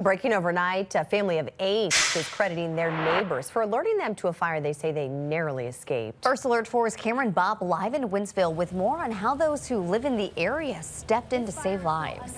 Breaking overnight, a family of 8 is crediting their neighbors for alerting them to a fire they say they narrowly escaped. First Alert 4's Cameron Bob live in Wentzville with more on how those who live in the area stepped in to save lives.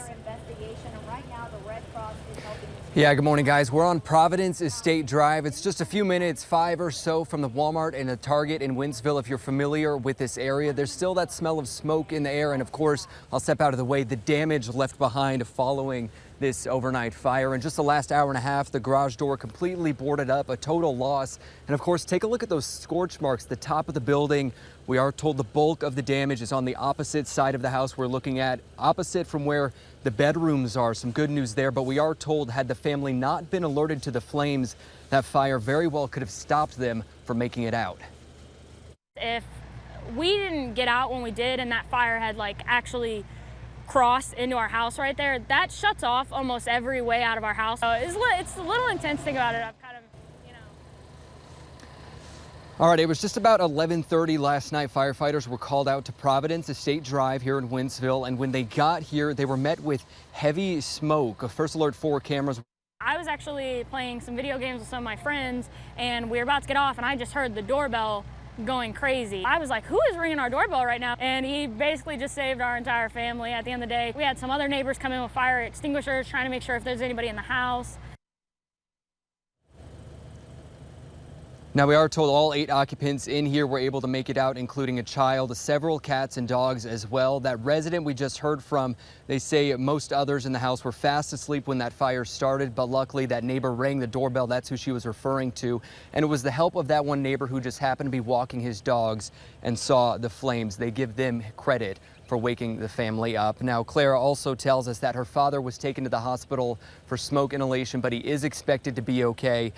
Yeah, good morning, guys. We're on Providence Estate Drive. It's just a few minutes, 5 or so, from the Walmart and a Target in Wentzville. If you're familiar with this area, there's still that smell of smoke in the air. And of course, I'll step out of the way, the damage left behind following this overnight fire. In just the last hour and a half, the garage door completely boarded up, a total loss. And of course, take a look at those scorch marks, the top of the building. We are told the bulk of the damage is on the opposite side of the house we're looking at, opposite from where the bedrooms are. Some good news there, but we are told had the family not been alerted to the flames, that fire very well could have stopped them from making it out. If we didn't get out when we did and that fire had actually crossed into our house right there, that shuts off almost every way out of our house. So it's a little intense thing about it. I've kind of, All right, it was just about 11:30 last night. Firefighters were called out to Providence Estate Drive here in Wentzville, and when they got here, they were met with heavy smoke. First Alert 4 cameras. I was actually playing some video games with some of my friends, and we were about to get off, and I just heard the doorbell going crazy. I was like, who is ringing our doorbell right now? And he basically just saved our entire family. At the end of the day, we had some other neighbors come in with fire extinguishers trying to make sure if there's anybody in the house. Now, we are told all 8 occupants in here were able to make it out, including a child, several cats and dogs as well. That resident we just heard from, they say most others in the house were fast asleep when that fire started, but luckily that neighbor rang the doorbell. That's who she was referring to. And it was the help of that one neighbor who just happened to be walking his dogs and saw the flames. They give them credit for waking the family up. Now, Clara also tells us that her father was taken to the hospital for smoke inhalation, but he is expected to be okay.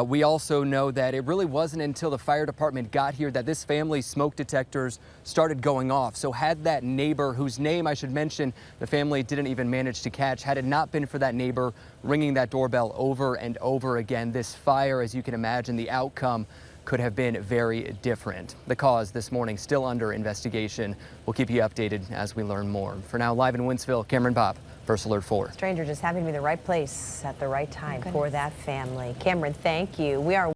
We also know that it really wasn't until the fire department got here that this family's smoke detectors started going off. So had that neighbor, whose name I should mention the family didn't even manage to catch, had it not been for that neighbor ringing that doorbell over and over again, this fire, as you can imagine, the outcome could have been very different. The cause this morning still under investigation. We'll keep you updated as we learn more. For now, live in Wentzville, Cameron Bob, First Alert 4. Stranger just happened to be the right place at the right time for that family. Cameron, thank you. We are